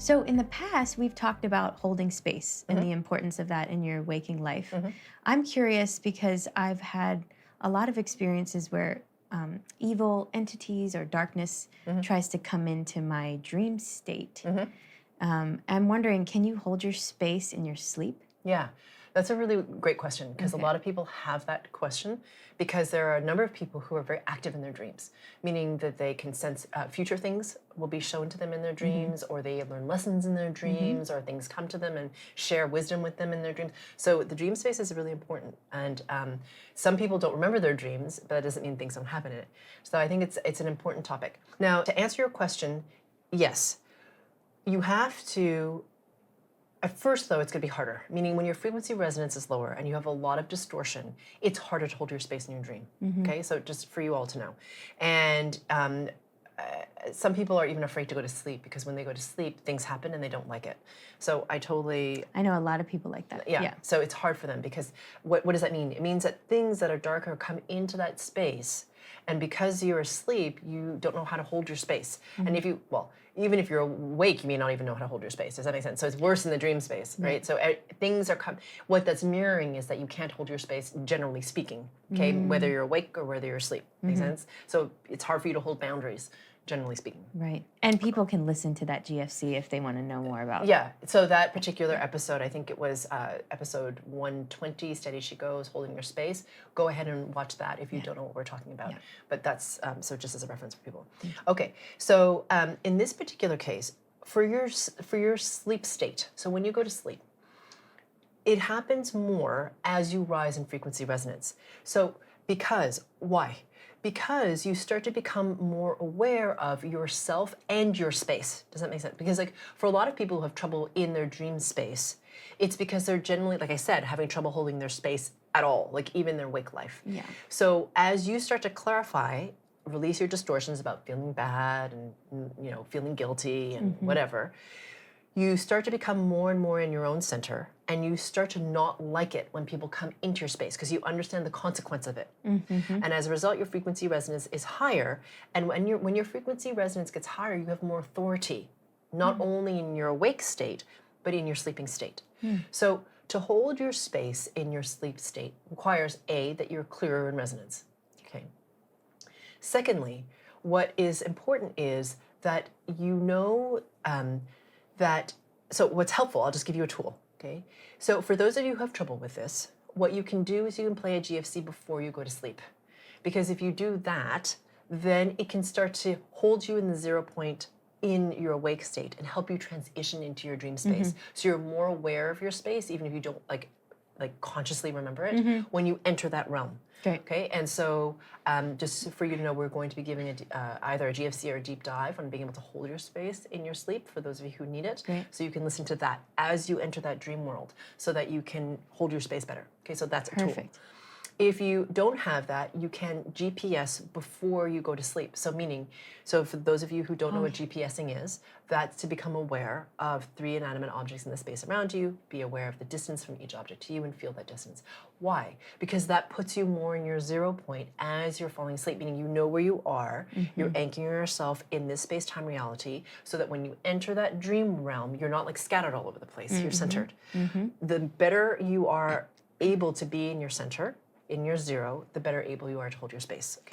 So in the past, we've talked about holding space and the importance of that in your waking life. I'm curious because I've had a lot of experiences where evil entities or darkness tries to come into my dream state. I'm wondering, can you hold your space in your sleep? Yeah, that's a really great question because a lot of people have that question because there are a number of people who are very active in their dreams, meaning that they can sense future things will be shown to them in their dreams, or they learn lessons in their dreams, or things come to them and share wisdom with them in their dreams. So the dream space is really important. And some people don't remember their dreams, but that doesn't mean things don't happen in it. So I think it's an important topic. Now, to answer your question, yes, you have to. At first, though, it's going to be harder, meaning when your frequency resonance is lower and you have a lot of distortion, it's harder to hold your space in your dream. Okay, so just for you all to know. And some people are even afraid to go to sleep because when they go to sleep, things happen and they don't like it. So I know a lot of people like that. Yeah. So it's hard for them because what does that mean? It means that things that are darker come into that space, and because you're asleep, you don't know how to hold your space. And if you, well, even if you're awake, you may not even know how to hold your space. Does that make sense? So it's worse in the dream space, right? So things are what that's mirroring is that you can't hold your space, generally speaking, okay? Whether you're awake or whether you're asleep. Make sense? So it's hard for you to hold boundaries, generally speaking. Right. And people can listen to that GFC if they want to know more about Yeah. So that particular episode, I think it was episode 120, Steady She Goes, Holding Your Space. Go ahead and watch that if you don't know what we're talking about. But that's, so just as a reference for people. Okay. So in this particular case, for your sleep state, so when you go to sleep, it happens more as you rise in frequency resonance. So why? Because you start to become more aware of yourself and your space. Does that make sense? Because like for a lot of people who have trouble in their dream space, it's because they're generally, like I said, having trouble holding their space at all, like even their wake life. Yeah. So as you start to clarify, release your distortions about feeling bad and feeling guilty and whatever, you start to become more and more in your own center, and you start to not like it when people come into your space because you understand the consequence of it. And as a result, your frequency resonance is higher. And when your frequency resonance gets higher, you have more authority, not only in your awake state, but in your sleeping state. So to hold your space in your sleep state requires that you're clearer in resonance. Okay. Secondly, what is important is that you know so what's helpful, I'll just give you a tool, okay? So for those of you who have trouble with this, what you can do is you can play a GFC before you go to sleep. Because if you do that, then it can start to hold you in the 0 point in your awake state and help you transition into your dream space. So you're more aware of your space, even if you don't like consciously remember it, when you enter that realm. Okay, and so just for you to know, we're going to be giving either a GFC or a deep dive on being able to hold your space in your sleep for those of you who need it. So you can listen to that as you enter that dream world so that you can hold your space better. Okay, so that's a tool. If you don't have that, you can GPS before you go to sleep. So for those of you who don't know what GPSing is, that's to become aware of 3 inanimate objects in the space around you, be aware of the distance from each object to you, and feel that distance. Why? Because that puts you more in your 0 point as you're falling asleep, meaning you know where you are, you're anchoring yourself in this space-time reality, so that when you enter that dream realm, you're not like scattered all over the place, you're centered. The better you are able to be in your center, in your 0, the better able you are to hold your space. Okay?